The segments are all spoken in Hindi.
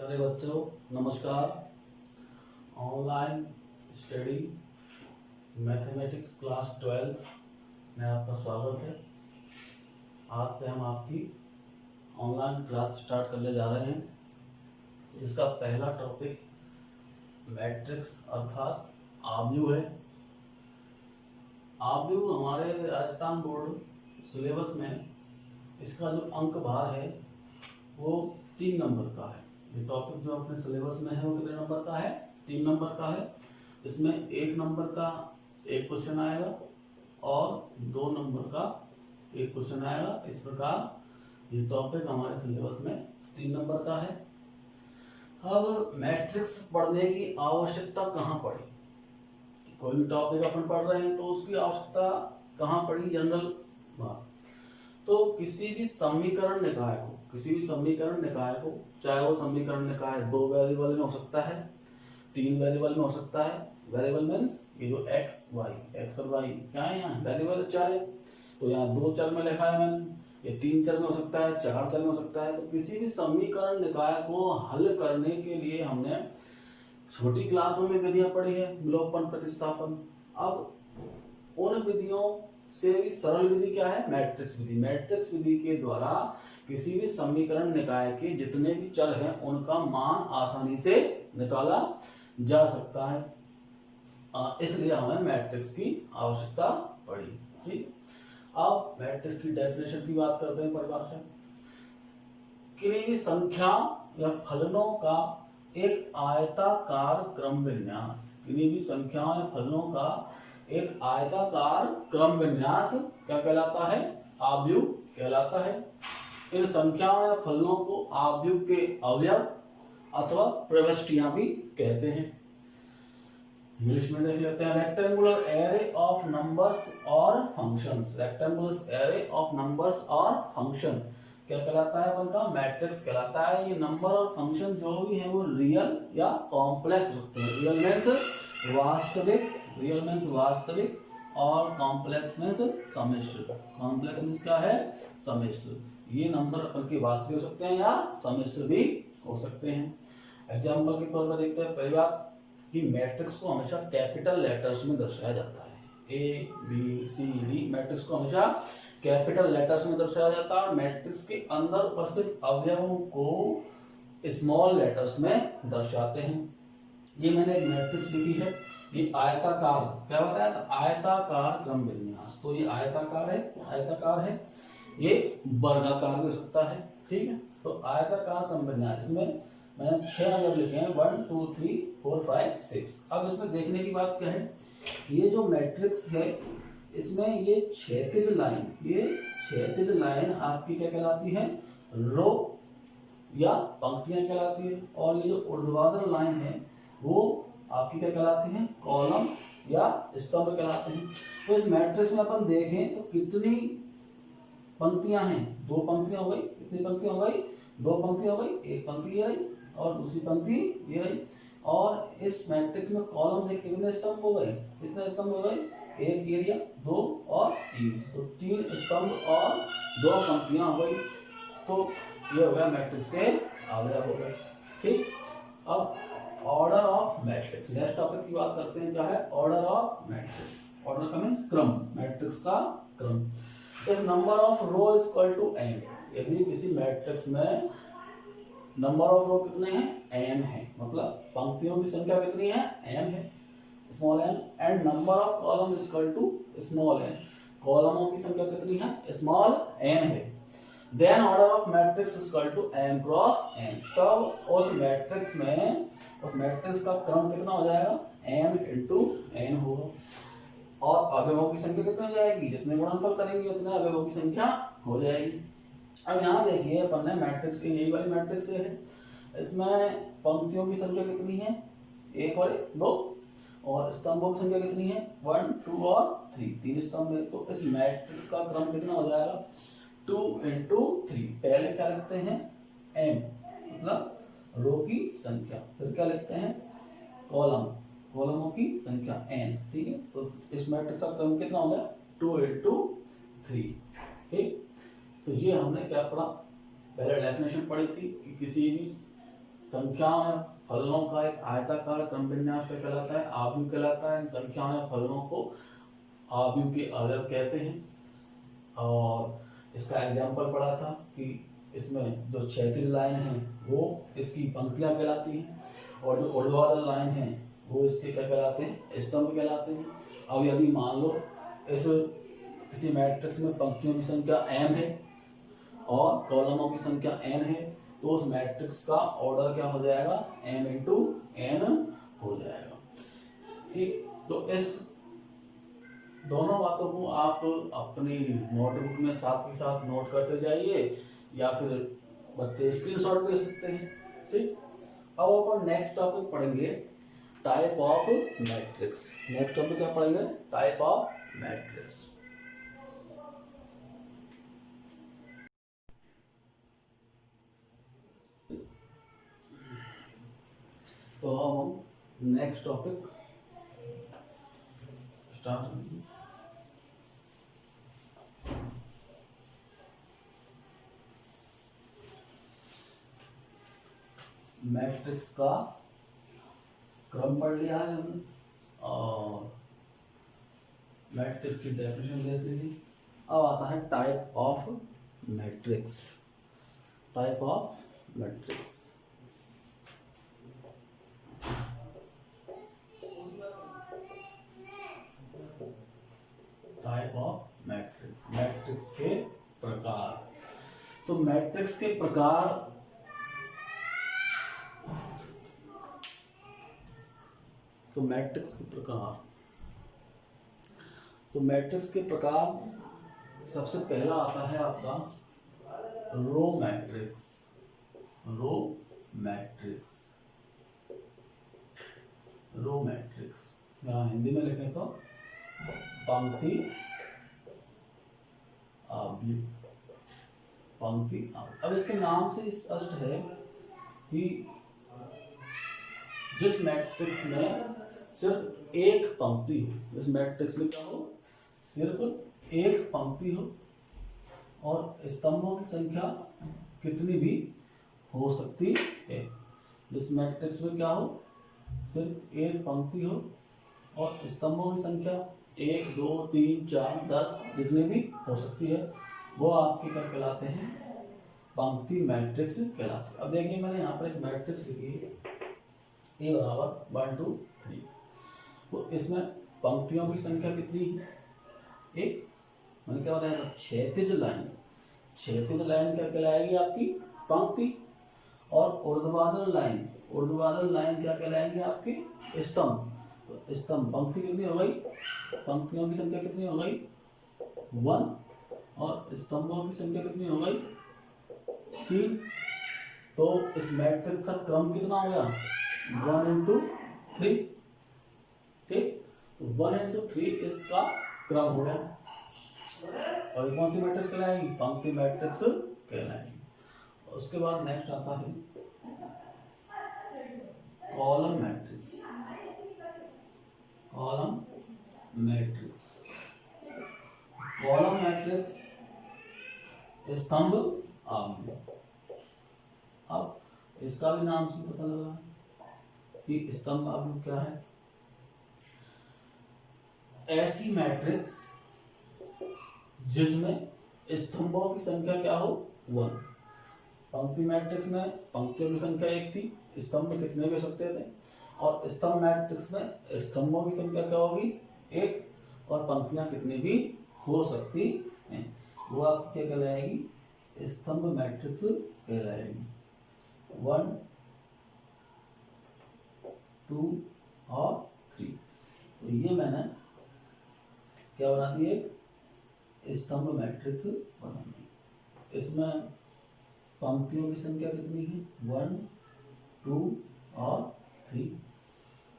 प्यारे बच्चों नमस्कार। ऑनलाइन स्टडी मैथमेटिक्स क्लास 12 में आपका स्वागत है। आज से हम आपकी ऑनलाइन क्लास स्टार्ट करने जा रहे हैं, जिसका पहला टॉपिक मैट्रिक्स अर्थात आव्यूह है। आव्यूह हमारे राजस्थान बोर्ड सिलेबस में इसका जो अंक भार है वो 3 नंबर का है। ये टॉपिक जो अपने सिलेबस में है वो कितने नंबर का है? 3 नंबर का है। इसमें 1 नंबर का एक क्वेश्चन आएगा और 2 नंबर का एक क्वेश्चन आएगा। इस प्रकार ये टॉपिक हमारे सिलेबस में 3 नंबर का है। अब मैट्रिक्स पढ़ने की आवश्यकता कहाँ पड़ी? कोई भी टॉपिक अपन पढ़ रहे हैं तो उसकी आवश्यकता कहाँ पड़ी? जनरल बात तो किसी भी समीकरण निकाय को चाहे वो समीकरण निकाय 2 वेरिएबल में हो सकता है, 3 वेरिएबल में हो सकता है। वेरिएबल मीन्स ये जो एक्स और वाई क्या है, यहाँ वेरिएबल चर है, तो यहाँ 2 चर में लिखा है मैंने, ये 3 चर में हो सकता है, 4 चर में हो सकता है। तो किसी भी समीकरण निकाय को हल करने के लिए हमने छोटी क्लासों में विधियां पढ़ी है, विलोपन, प्रतिस्थापन। अब उन विधियों से भी सरल विधि क्या है? मैट्रिक्स विधि। मैट्रिक्स विधि के द्वारा किसी भी समीकरण निकाय के जितने भी चर हैं उनका मान आसानी से निकाला जा सकता है। इसलिए हमें मैट्रिक्स की आवश्यकता पड़ी। ठीक, अब मैट्रिक्स की डेफिनेशन की बात करते हैं। परिभाषा, किसी भी संख्या या फलनों का एक आयताकार क्रम विन्यास। किसी भी संख्याओं या फलनों का एक आयताकार क्रम विन्यास क्या कहलाता है? आव्यूह कहलाता है। इन संख्याओं या फलनों को आव्यूह के अवयव अथवा प्रविष्टियां भी कहते हैं। इंग्लिश में देख लेते हैं। रेक्टेंगुलर एरे ऑफ नंबर्स और functions. Rectangular array of numbers और फंक्शन क्या कहलाता है? उनका मैट्रिक्स कहलाता है। ये नंबर और फंक्शन जो भी है वो रियल या कॉम्प्लेक्स हो सकते हैं। रियल मीन्स वास्तविक और कॉम्प्लेक्स मीन्स सम्मिश्र। कॉम्प्लेक्स मीन्स क्या है? सम्मिश्र। ये नंबर अपन के वास्तविक हो सकते हैं या सम्मिश्र भी हो सकते हैं। एग्जाम्पल के तौर पर देखते हैं। पहली बात कि मैट्रिक्स को हमेशा कैपिटल लेटर्स में दर्शाया जाता है। A B C D matrix को हमेशा कैपिटल लेटर्स में दर्शाया जाता है और मैट्रिक्स के अंदर उपस्थित अवयवों को स्मॉल लेटर्स में दर्शाते हैं। ये मैंने एक मैट्रिक्स लिखी है। ये आयताकार क्या बताया था? आयताकार क्रम विन्यास। तो ये आयताकार है, ये वर्गाकार भी हो सकता है। ठीक है, तो आयताकार क्रम विन्यास में मैंने 6 अवयव लिखे हैं, 1 2 3 4 5 6। अब इसमें देखने की बात क्या है, ये जो मैट्रिक्स है इसमें ये क्षैतिज लाइन आपकी क्या कहलाती है? रो या पंक्तियां कहलाती है। और ये जो ऊर्ध्वाधर लाइन है वो आपकी क्या कहलाती हैं? कॉलम या स्तंभ कहलाते हैं। तो इस मैट्रिक्स में अपन देखें तो कितनी पंक्तियां हैं? 2 पंक्तियां हो गई। कितनी पंक्तियां हो गई? 2 पंक्तियां हो गई। एक पंक्ति ये रही और दूसरी पंक्ति ये रही। और इस मैट्रिक्स में कॉलम देख कितने स्तंभ हो गए? कितने स्तंभ हो गए? 1 ये लिया, 2 और 3, तो 3 स्तंभ और 2 पंक्तियां हो गई। तो ये हो गया मैट्रिक्स के अवयव हो गए। ठीक, अब order of matrix, next topic की बात करते हैं। क्या है? Order of matrix. ऑर्डर का मींस क्रम, मैट्रिक्स का क्रम। If number of row is equal to m, यदि किसी मैट्रिक्स में नंबर ऑफ रो कितने हैं? m है, मतलब पंक्तियों की संख्या कितनी है? m है, small m। And number of column is equal to small n, कॉलमों की संख्या कितनी है? स्मॉल n है। Then order of matrix is equal to m cross n। तब उस मैट्रिक्स का क्रम कितना हो जाएगा? m इंटू n होगा। और अवयवों की संख्या कितनी हो जाएगी? जितने गुणनफल करेंगे उतने अवयवों की संख्या हो जाएगी। अब यहाँ देखिए अपन ने मैट्रिक्स की यही वाली मैट्रिक्स है, इसमें पंक्तियों की संख्या कितनी है? 1 और 2, और स्तंभों की संख्या कितनी है? 1 2 और 3 स्तंभ है। तो इस मैट्रिक्स का क्रम कितना हो जाएगा? 2 इंटू 3। पहले क्या लिखते हैं? m, मतलब रो की संख्या। फिर क्या लिखते हैं? कॉलमों की संख्या n। ठीक है, तो इस मैट्रिक्स का क्रम कितना हो गया? 2 इंटू 3। ठीक, तो ये हमने क्या पढ़ा? पहले डेफिनेशन पढ़ी थी कि किसी भी संख्याओं या फलनों का एक आयताकार क्रम विन्यास क्या कहलाता है? आव्यूह कहलाता है। संख्याओं या फलनों को आव्यूह के अवयव कहते हैं। और इसका एग्जाम्पल पढ़ा था कि इसमें जो क्षैतिज लाइन है वो इसकी पंक्तियां कहलाती हैं, और जो ऊर्ध्वाधर लाइन है वो इसके क्या कहलाते हैं? स्तंभ कहलाते हैं। अब यदि मान लो इस किसी मैट्रिक्स में पंक्तियों की संख्या m है और कॉलमों की संख्या n है, तो उस मैट्रिक्स का ऑर्डर क्या हो जाएगा? m इंटू n हो जाएगा। ठीक, तो इस दोनों बातों को आप अपनी नोटबुक में साथ के साथ नोट करते जाइए, या फिर बच्चे स्क्रीनशॉट भी ले सकते हैं। ठीक, अब अपन नेक्स्ट टॉपिक पढ़ेंगे type of matrix. Next topic क्या पढ़ेंगे? Type of matrix. तो अब हम नेक्स्ट टॉपिक स्टार्ट करेंगे। मैट्रिक्स का क्रम पढ़ लिया है हमने, और मैट्रिक्स की डेफिनेशन दे दी थी। अब आता है type of matrix. Type of matrix, type of matrix, matrix के प्रकार। तो मैट्रिक्स के प्रकार मैट्रिक्स के प्रकार सबसे पहला आता है आपका row matrix. Row matrix, row matrix यहाँ हिंदी में लिखें तो पंक्ति आव्यूह, पंक्ति आव्यूह। अब इसके नाम से स्पष्ट है कि जिस मैट्रिक्स में सिर्फ एक पंक्ति हो, जिस मैट्रिक्स में क्या हो? सिर्फ एक पंक्ति हो, और स्तंभों की संख्या कितनी भी हो सकती है। जिस मैट्रिक्स में क्या हो? सिर्फ एक पंक्ति हो और स्तंभों की संख्या 1 2 3 4 10 जितनी भी हो सकती है, वो आपके क्या कहलाते हैं? पंक्ति मैट्रिक्स कहलाते हैं। अब देखिए मैंने यहाँ पर एक मैट्रिक्स लिखी है A बराबर 1 2 3। तो इसमें पंक्तियों की संख्या कितनी है? एक। मैंने क्या बताया था? क्षैतिज लाइन। क्षैतिज लाइन क्या कहलाएगी? आपकी पंक्ति। और ऊर्ध्वाधर लाइन क्या कहलाएगी? आपकी स्तंभ। तो स्तंभ, पंक्ति कितनी हो गई? पंक्तियों की संख्या कितनी हो गई? 1। और स्तंभों की संख्या कितनी हो गई? 3। तो इस मैट्रिक्स का क्रम कितना हो गया? 1 इंटू 3। ठीक, 1 इंटू 3 इसका क्रम हो गया। और कौन सी मैट्रिक्स कहलाएगी? पंक्ति मैट्रिक्स कहलाएगी। उसके बाद नेक्स्ट आता है column matrix. Column matrix, column matrix स्तंभ आव्यूह। अब इसका भी नाम से पता लगा कि स्तंभ आव्यूह क्या है। ऐसी मैट्रिक्स जिसमें स्तंभों की संख्या क्या हो? 1। पंक्ति मैट्रिक्स में पंक्तियों की संख्या 1 थी, स्तंभ कितने भी हो सकते थे। और स्तंभ मैट्रिक्स में स्तंभों की संख्या क्या होगी? 1, और पंक्तियां कितनी भी हो सकती हैं। वो आपकी क्या कहलाएगी? स्तंभ मैट्रिक्स कहलाएगी। 1 2 और 3। तो ये मैंने क्या बना दी? एक स्तंभ मैट्रिक्स बना दी। इसमें पंक्तियों की संख्या कितनी है? 1 2 और 3।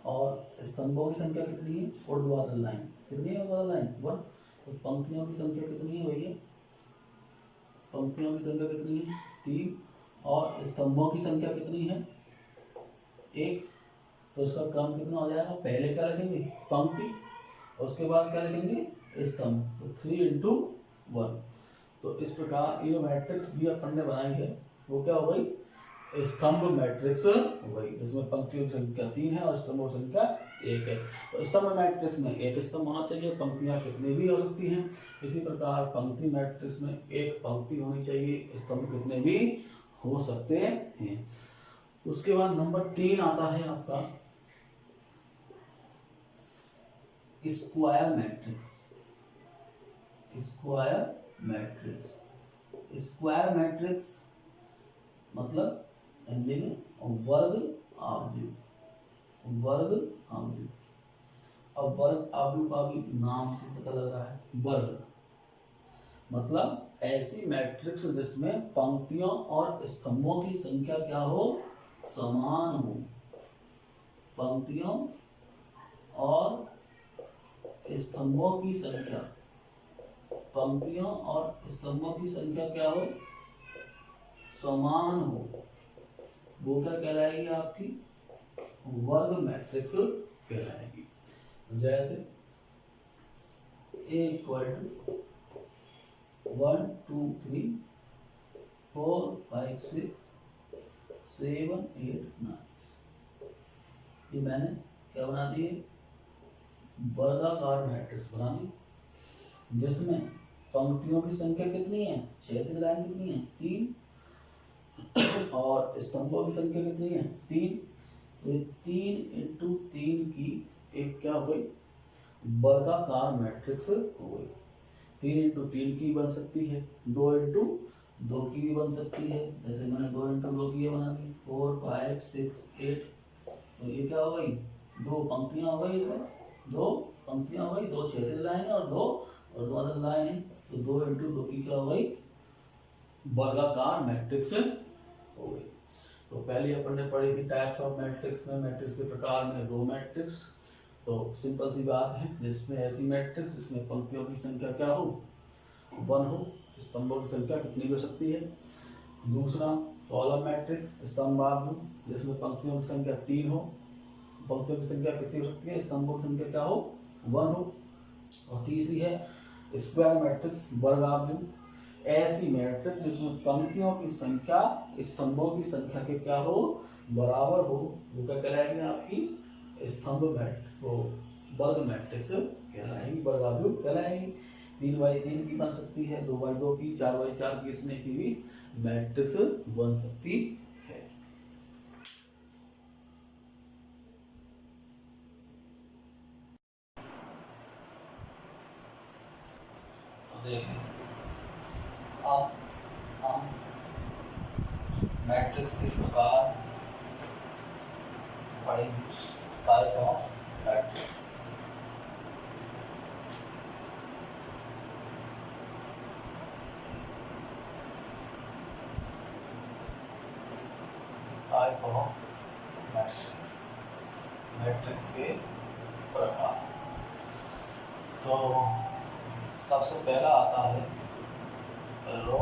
और स्तंभों की संख्या कितनी है? ऊर्ध्वाधर लाइन कितनी है? ऊर्ध्वाधर लाइन 1। तो पंक्तियों की संख्या कितनी है भैया? पंक्तियों की संख्या कितनी है? 3। और स्तंभों की संख्या कितनी है? 1। तो इसका क्रम कितना हो जाएगा? पहले क्या लिखेंगे? पंक्ति, उसके बाद क्या लिखेंगे? स्तंभ। तो 3 इंटू 1। तो इस प्रकार ये मैट्रिक्स भी अपन ने बनाई है वो क्या हो गई? स्तंभ मैट्रिक्स वही जिसमें पंक्तियों की संख्या 3 है और स्तंभों की संख्या 1 है। तो स्तंभ मैट्रिक्स में एक स्तंभ होना चाहिए, पंक्तियां कितनी भी हो सकती हैं। इसी प्रकार पंक्ति मैट्रिक्स में एक पंक्ति होनी चाहिए, स्तंभ कितने भी हो सकते हैं। उसके बाद नंबर 3 आता है आपका square matrix. Square matrix, square matrix मतलब हिंदी में वर्ग आवयु, वर्ग आवयु। अब वर्ग आवयु का भी नाम से पता लग रहा है, वर्ग मतलब ऐसी मैट्रिक्स जिसमें पंक्तियों और स्तंभों की संख्या क्या हो, समान हो। पंक्तियों और स्तंभों की संख्या, पंक्तियों और स्तंभों की संख्या क्या हो, समान हो। वो क्या कहलाएगी आपकी, वर्ग मैट्रिक्स कहलाएगी। जैसे A इक्वल टू 1 2 3 4 5 6 7 8 9, ये मैंने क्या बना दिए, वर्गाकार मैट्रिक्स बना दी, जिसमें पंक्तियों की संख्या कितनी है, क्षैतिज लाइन कितनी है 3 और स्तंभों की संख्या कितनी है 3। तो 3 इंटू 3 की एक क्या हो गई, वर्गाकार मैट्रिक्स हो गई। 3 इंटू 3 की बन सकती है, 2 इंटू 2 की भी बन सकती है, जैसे मैंने 2 इंटू 2 की ये बना दी 4 5 6 8। तो ये क्या हो गई, दो पंक्तियां हो गई, इसमें दो पंक्तियां हो गई, दो क्षैतिज लाइन है और दो ऊर्ध्वाधर लाइन है। तो 2 इंटू 2 की क्या हो गई, वर्गाकार मैट्रिक्स हो गई। तो पहले अपन ने पढ़ी थी टाइप्स ऑफ मैट्रिक्स में, मैट्रिक्स के प्रकार में रो मैट्रिक्स। तो सिंपल सी बात है, जिसमें ऐसी मैट्रिक्स जिसमें पंक्तियों की संख्या क्या हो, 1 हो, स्तंभों की संख्या कितनी हो सकती है। दूसरा कॉलम मैट्रिक्स, स्तंभाव्यूह, जिसमें पंक्तियों की संख्या 3 हो, पंक्तियों की संख्या कितनी हो सकती है, स्तंभों की संख्या क्या हो, 1 हो। और तीसरी है स्क्वायर मैट्रिक्स, वर्गाव्यूह, ऐसी मैट्रिक्स जिसमें पंक्तियों की संख्या स्तंभों की संख्या के क्या हो, बराबर हो। वो क्या कहलाएगी आपकी स्तंभ मैट्रिक्स, वो वर्ग मैट्रिक्स कहलाएगी, वर्गाव्यूह कहलाएगी। 3x3 की बन सकती है, 2x2 की, 4x4 की, इतने की भी मैट्रिक्स बन सकती है। तो देखें अब हम मैट्रिक्स के प्रकार पढ़ेंगे, type of matrix. Type of matrix, matrix के प्रकार। तो सबसे पहला आता है row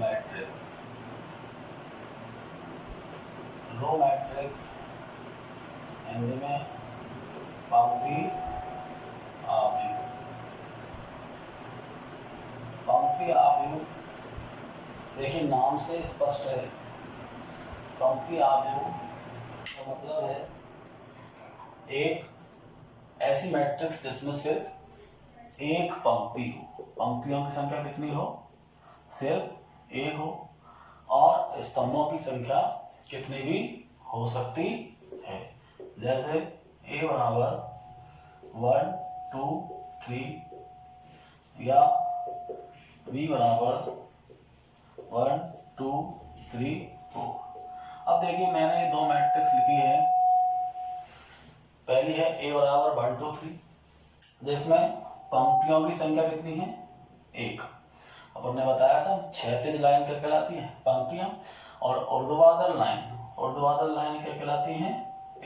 matrix. Row matrix Hindi में पंक्ति आवयु। पंक्ति आवयु देखिए नाम से स्पष्ट है, पंक्ति आवयु का मतलब है एक ऐसी मैट्रिक्स जिसमें सिर्फ एक पंक्ति हो, पंक्तियों की संख्या कितनी हो, सिर्फ एक हो, और स्तंभों की संख्या कितनी भी हो सकती है। जैसे A बराबर 1 2 3 या B बराबर 1 2 3 4। अब देखिए मैंने ये दो मैट्रिक्स लिखी है। पहली है A बराबर 1 2 3, जिसमें पंक्तियों की संख्या कितनी है, 1। अपन ने बताया था क्षैतिज लाइन क्या कहलाती है, पंक्तियां, और ऊर्ध्वाधर लाइन क्या कहलाती है,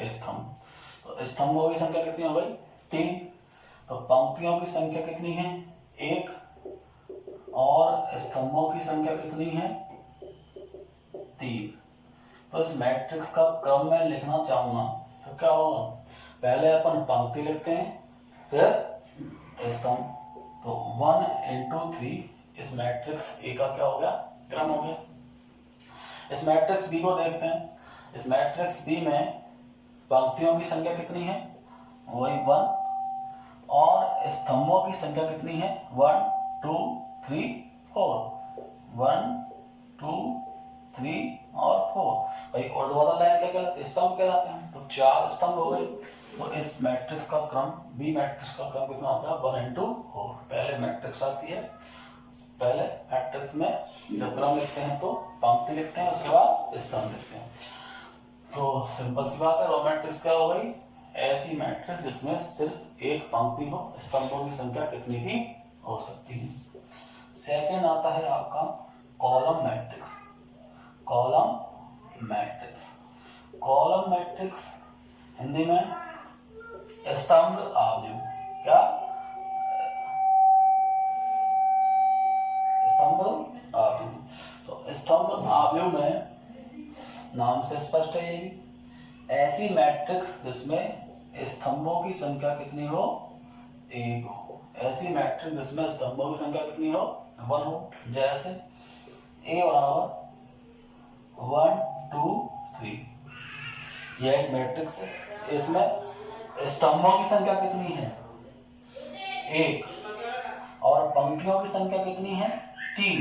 स्तंभ। तो स्तंभों की संख्या कितनी हो गई, 3। तो पंक्तियों की संख्या कितनी है, 1, और स्तंभों की संख्या कितनी है, 3। तो इस मैट्रिक्स का क्रम मैं लिखना चाहूंगा तो क्या होगा, पहले अपन पंक्ति लिखते हैं फिर स्तंभ। तो 1 इंटू 3 इस मैट्रिक्स ए का क्या हो गया, क्रम हो गया। इस मैट्रिक्स बी को देखते हैं। इस मैट्रिक्स बी में पंक्तियों की संख्या कितनी है, वही 1, और स्तंभों की संख्या कितनी है, 1 2 3 4, 1 2 3 और 4। भाई ऊर्ध्वाधर लाइन क्या कहलाती है, स्तंभ कहलाते हैं। तो 4 स्तंभ हो गए। तो इस मैट्रिक्स का क्रम, बी मैट्रिक्स का क्रम कितना होता है, 1 into 4। पहले मैट्रिक्स आती है, पहले मैट्रिक्स में जब क्रम लिखते हैं तो पंक्ति लिखते हैं, उसके बाद स्तंभ लिखते हैं। तो सिंपल सी बात है, रो मैट्रिक्स क्या हो गई, ऐसी मैट्रिक्स जिसमें सिर्फ एक पंक्ति हो, स्तंभों की संख्या कितनी भी हो सकती है। सेकंड आता है आपका column matrix. Column matrix, column matrix Hindi में स्तंभ आव्यूह। क्या, स्तंभ आव्यूह। तो स्तंभ आव्यूह में नाम से स्पष्ट है, ये भी ऐसी मैट्रिक्स जिसमें स्तंभों की संख्या कितनी हो, 1 हो। ऐसी मैट्रिक्स जिसमें स्तंभों की संख्या कितनी हो, 1 हो। जैसे A बराबर 1 2 3, यह एक मैट्रिक्स है। इसमें स्तंभों की संख्या कितनी है, 1, और पंक्तियों की संख्या कितनी है, 3।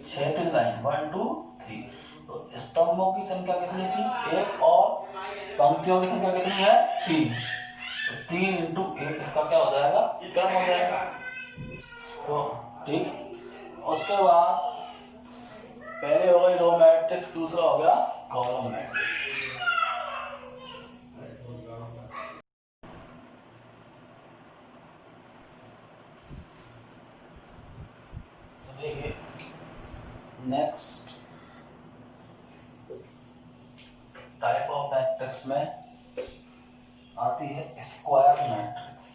क्षैतिज लाइन 1 2 3। तो स्तंभों की संख्या कितनी थी, 1, और पंक्तियों की संख्या कितनी है, 3। तो 3 into 1 इसका क्या हो जाएगा, क्रम हो जाएगा। तो ठीक, उसके बाद पहले हो गई रो मैट्रिक्स, दूसरा हो गया कॉलम मैट्रिक्स। तो देखिए नेक्स्ट टाइप ऑफ मैट्रिक्स में आती है square matrix.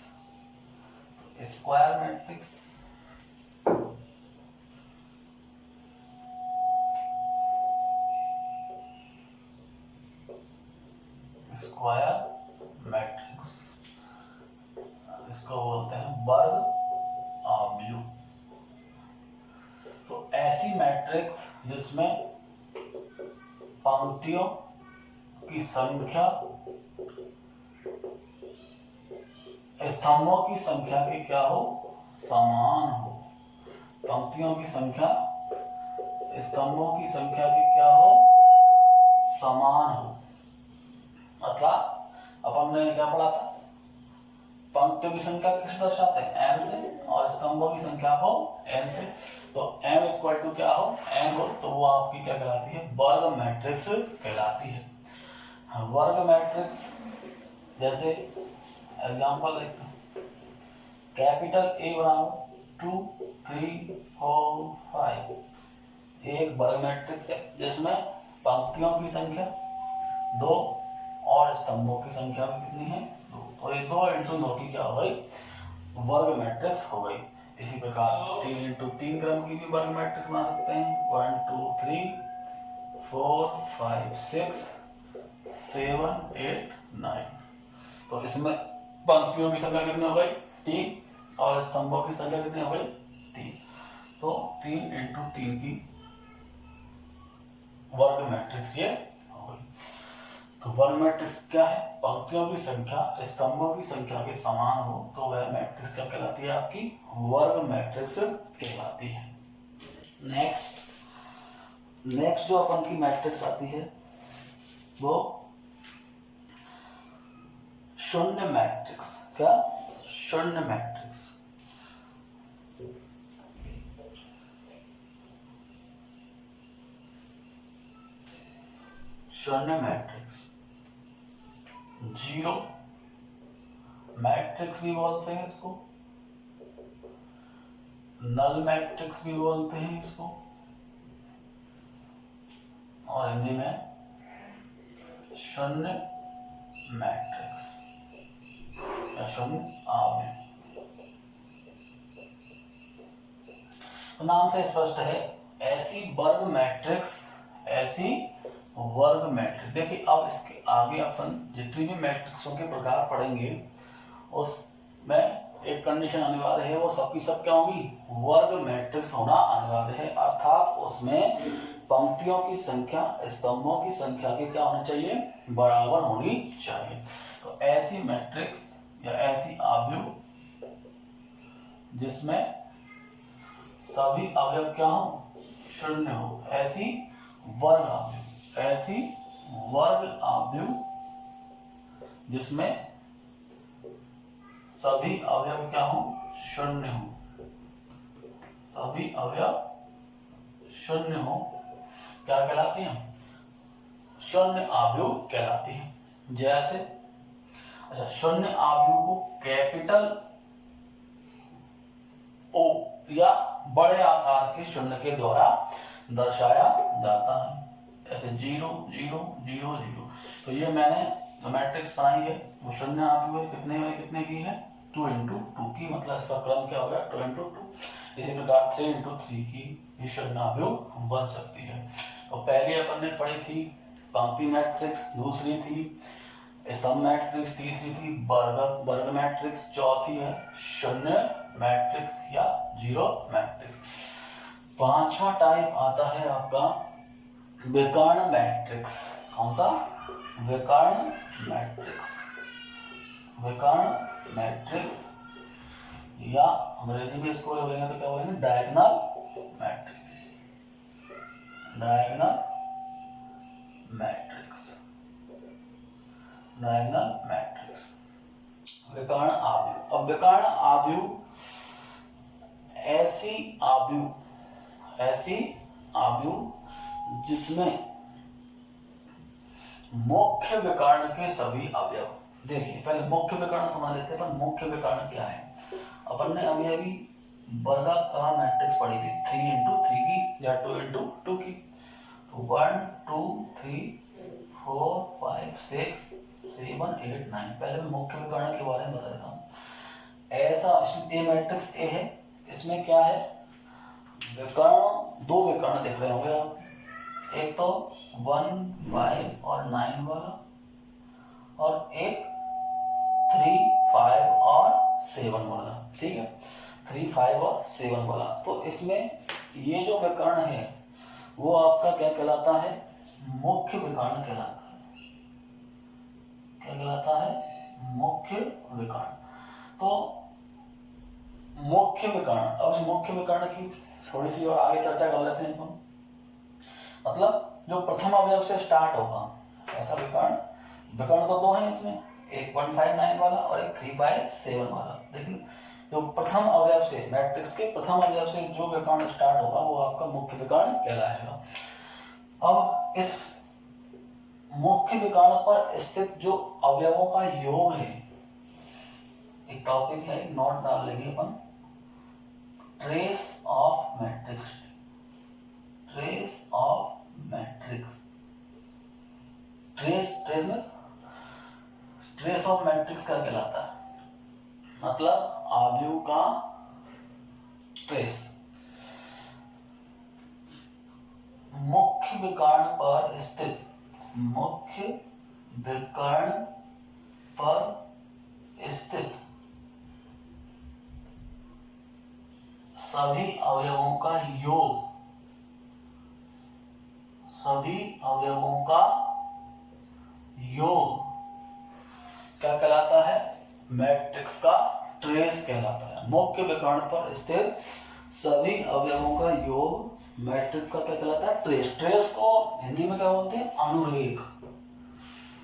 Square matrix square matrix, इसको बोलते हैं वर्ग आव्यूह। तो ऐसी मैट्रिक्स जिसमें पंक्तियों की संख्या स्तंभों की संख्या के क्या हो, समान हो। पंक्तियों की संख्या स्तंभों की संख्या की क्या हो, समान हो। मतलब अपन ने क्या पढ़ा था, पंक्तियों की संख्या किससे दर्शाते हैं, m से, और स्तंभों की संख्या को n से। तो m इक्वल टू क्या हो, n हो, तो वो आपकी क्या कहलाती है, वर्ग मैट्रिक्स कहलाती है। वर्ग मैट्रिक्स जैसे एग्जांपल देखते हैं, कैपिटल A बराबर 2 3 4 5, एक वर्ग मैट्रिक्स है जिसमें पंक्तियों की संख्या 2 और स्तंभों की संख्या भी कितनी है, 2। तो ये 2 into 2 की क्या हो गई, वर्ग मैट्रिक्स हो गई। इसी प्रकार 3 into 3 क्रम की भी वर्ग मैट्रिक्स बना सकते हैं, 1 2 3 4 5 6 7 8 9। तो इसमें पंक्तियों की संख्या कितनी हो गई, 3, और स्तंभों की संख्या कितनी हो गई, 3। तो 3 into 3 की वर्ग मैट्रिक्स ये हो गई। तो वर्ग मैट्रिक्स क्या है, पंक्तियों की संख्या स्तंभों की संख्या के समान हो तो वह मैट्रिक्स क्या कहलाती है, आपकी वर्ग मैट्रिक्स कहलाती है। नेक्स्ट जो अपन की मैट्रिक्स आती है वो शून्य मैट्रिक्स। क्या, शून्य मैट्रिक्स। शून्य मैट्रिक्स, जीरो मैट्रिक्स भी बोलते हैं इसको, नल मैट्रिक्स भी बोलते हैं इसको, और हिंदी में शून्य मैट्रिक्स या शून्य आव्यूह। तो नाम से स्पष्ट है, ऐसी वर्ग मैट्रिक्स, ऐसी वर्ग मैट्रिक्स। देखिए अब इसके आगे अपन जितनी भी मैट्रिक्सों के प्रकार पढ़ेंगे उसमें एक कंडीशन अनिवार्य है, वो सबकी सब क्या होगी, वर्ग मैट्रिक्स होना अनिवार्य है। अर्थात उसमें पंक्तियों की संख्या स्तंभों की संख्या के क्या होनी चाहिए, बराबर होनी चाहिए। तो ऐसी मैट्रिक्स या ऐसी आव्यूह जिसमें सभी अवयव क्या हो, शून्य हो, ऐसी वर्ग आव्यूह, ऐसी वर्ग आव्यूह जिसमें सभी अवयव क्या हो, शून्य हो, सभी अवयव शून्य हो, क्या कहलाती है, शून्य आव्यूह कहलाती है। जैसे अच्छा, शून्य आव्यूह को कैपिटल ओ या बड़े आकार के शून्य के द्वारा दर्शाया जाता है। ऐसे 0 0 0 0। तो ये मैंने जो मैट्रिक्स बनाई है वो शून्य आव्यूह कितने की है, 2 into 2 की, मतलब इसका क्रम क्या हो गया, 2 into 2। इसी प्रकार 3 into 3 की भी शून्य आव्यूह बन सकती है। तो पहले अपन ने पढ़ी थी पंक्ति मैट्रिक्स, दूसरी थी स्तंभ मैट्रिक्स, तीसरी थी वर्ग मैट्रिक्स, चौथी है शून्य मैट्रिक्स या जीरो मैट्रिक्स। पांचवा टाइप आता है आपका विकर्ण मैट्रिक्स। कौन सा, विकर्ण मैट्रिक्स, विकर्ण मैट्रिक्स या अंग्रेजी में इसको बोलेंगे तो क्या बोलेंगे, diagonal matrix, diagonal matrix, diagonal matrix, विकर्ण आव्यूह। अब विकर्ण आव्यूह ऐसी आव्यूह जिसमें मुख्य विकर्ण के सभी अवयव, देखिए पहले मुख्य विकर्ण समझ लेते हैं। पर मुख्य विकर्ण क्या है, अपन ने अभी वर्गाकार मैट्रिक्स पढ़ी थी 3 into 3 की या 2 into 2 की। तो 1 2 3 4 5 6 7 8 9, पहले मैं मुख्य विकर्ण के बारे में बता देता हूँ। ऐसा इसमें ए मैट्रिक्स ए है, इसमें क्या है, विकर्ण, दो विकर्ण दिख रहे होंगे आप, एक तो 1 5 और 9 वाला और एक 3 5 और 7 वाला, ठीक है, 3 5 और 7 वाला। तो इसमें ये जो विकर्ण है वो आपका क्या कहलाता है, मुख्य विकर्ण कहलाता है। क्या कहलाता है, मुख्य विकर्ण। तो मुख्य विकर्ण, अब मुख्य विकर्ण की थोड़ी सी और आगे चर्चा कर लेते हैं। मतलब जो प्रथम अवयव से स्टार्ट होगा ऐसा विकर्ण, विकर्ण तो दो हैं इसमें, एक 1 5 9 वाला और एक 3 5 7 वाला। देखिए जो प्रथम अवयव से, मैट्रिक्स के प्रथम अवयव से जो विकर्ण स्टार्ट होगा वो आपका मुख्य विकर्ण कहलाएगा। अब इस मुख्य विकर्ण पर स्थित जो अवयवों का योग है, एक टॉपिक है, नोट डाल लेंगे अपन, trace of matrix, trace of matrix, trace of matrix क्या कहलाता है, मतलब आव्यूह का ट्रेस। मुख्य विकर्ण पर स्थित, मुख्य विकर्ण पर स्थित सभी अवयवों का योग, सभी अवयवों का योग क्या कहलाता है, मैट्रिक्स का ट्रेस कहलाता है। मुख्य विकर्ण पर स्थित सभी अवयवों का योग मैट्रिक्स का क्या कहलाता है, ट्रेस। ट्रेस को हिंदी में क्या बोलते हैं, अनुरेख।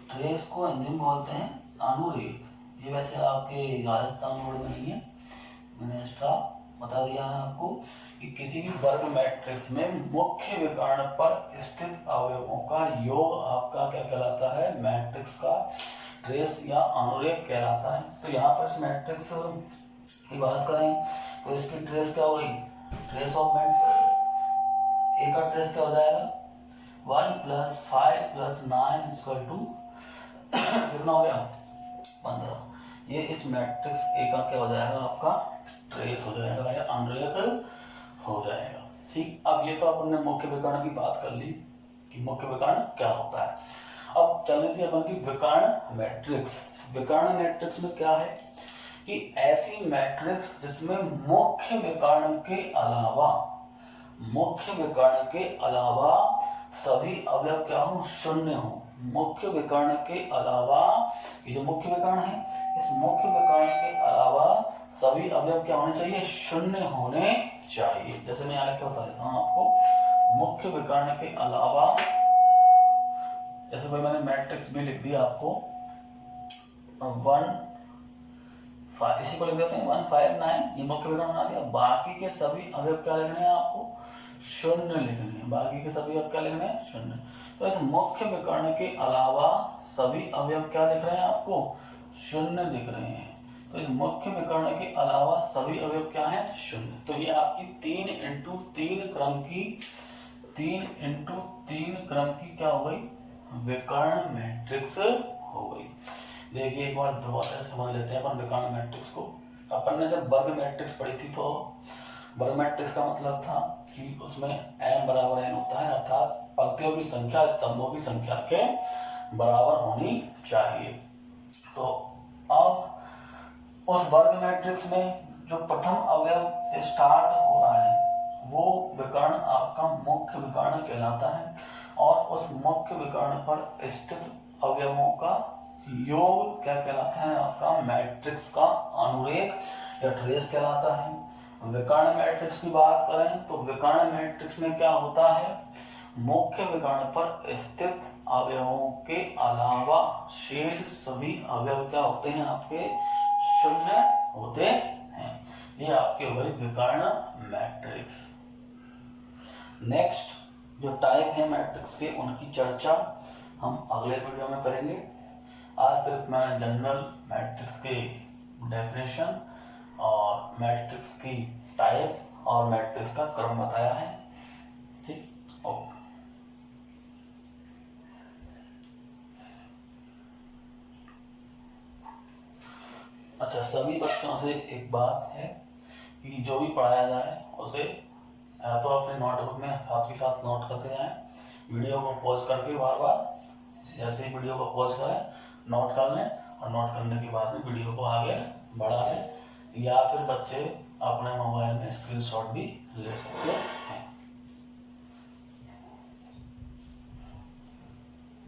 ट्रेस को हिंदी में बोलते हैं अनुरेख। ये वैसे आपके राजस्थान बोर्ड में नहीं है, मैंने एक्स्ट्रा बता दिया है आपको कि किसी भी वर्ग मैट्रिक्स में मुख्य विकर्ण पर स्थित अवयवों का योग आपका क्या कहलाता है, मैट्रिक्स का ट्रेस या अनुरेख कहलाता है। तो यहाँ पर इस मैट्रिक्स की बात करें तो इसकी ट्रेस क्या होगी, ट्रेस ऑफ मैट्रिक्स, ए का ट्रेस क्या हो जाएगा, 1 + 5 + 9 = कितना हो गया, 15। ये इस मैट्रिक्स ए का क्या हो जाएगा, आपका ट्रेस हो जाएगा या अनुरेख हो जाएगा। ठीक, अब ये तो अपन ने मुख्य विकर्ण की बात कर ली कि मुख्य विकर्ण क्या होता है। अब चल रही थी अपन की विकर्ण मैट्रिक्स। विकर्ण मैट्रिक्स में क्या है कि ऐसी मैट्रिक्स जिसमें मुख्य विकर्ण के अलावा मुख्य विकर्ण के अलावा सभी अवयव क्या हो, शून्य हो। मुख्य विकर्ण के अलावा, ये जो मुख्य विकर्ण है, इस मुख्य विकर्ण के अलावा सभी अवयव क्या होने चाहिए, शून्य होने चाहिए। जैसे मैं आगे क्या बता देता हूँ आपको, मुख्य विकर्ण के अलावा, जैसे भाई मैंने मैट्रिक्स भी लिख दिया आपको 1 5, इसी को लिख देते हैं 1 5 9, ये मुख्य विकर्ण बना दिया। बाकी के सभी अवयव क्या लिखने हैं आपको, शून्य लिखने हैं। बाकी के सभी अवयव क्या लिखने हैं, शून्य। तो इस मुख्य विकर्ण के अलावा सभी अवयव क्या दिख रहे हैं आपको, शून्य दिख रहे हैं। तो इस मुख्य विकर्ण के अलावा सभी अवयव क्या है, शून्य। तो ये आपकी 3 × 3 क्रम की क्या हो गई, विकर्ण मैट्रिक्स हो गई। देखिए एक बार दोबारा समझ लेते हैं अपन विकर्ण मैट्रिक्स को। अपन ने जब वर्ग मैट्रिक्स पढ़ी थी तो वर्ग मैट्रिक्स का मतलब था कि उसमें m बराबर n होता है, अर्थात पंक्तियों की संख्या स्तंभों की संख्या के बराबर होनी चाहिए। तो अब उस वर्ग मैट्रिक्स में जो प्रथम अवयव से स्टार्ट हो रहा है वो विकर्ण आपका मुख्य विकर्ण कहलाता है, और उस मुख्य विकर्ण पर स्थित अवयवों का योग क्या कहलाता है, आपका मैट्रिक्स का अनुरेख या ट्रेस कहलाता है। विकर्ण मैट्रिक्स की बात करें तो विकर्ण मैट्रिक्स में क्या होता है, मुख्य विकर्ण पर स्थित अवयवों के अलावा शेष सभी अवयव क्या होते हैं, आपके शून्य होते हैं। ये आपके हो गए विकर्ण मैट्रिक्स। नेक्स्ट जो टाइप है मैट्रिक्स के, उनकी चर्चा हम अगले वीडियो में करेंगे। आज सिर्फ मैंने जनरल मैट्रिक्स के डेफिनेशन और मैट्रिक्स की टाइप और मैट्रिक्स का क्रम बताया है। ठीक, ओके। अच्छा, सभी बच्चों से एक बात है कि जो भी पढ़ाया जाए उसे तो अपने नोटबुक में साथ ही साथ नोट करते जाएं। वीडियो को पॉज करके बार बार, जैसे ही वीडियो को पॉज करें नोट कर लें, और नोट करने के बाद में वीडियो को आगे बढ़ा लें, या फिर बच्चे अपने मोबाइल में स्क्रीनशॉट भी ले सकते हैं।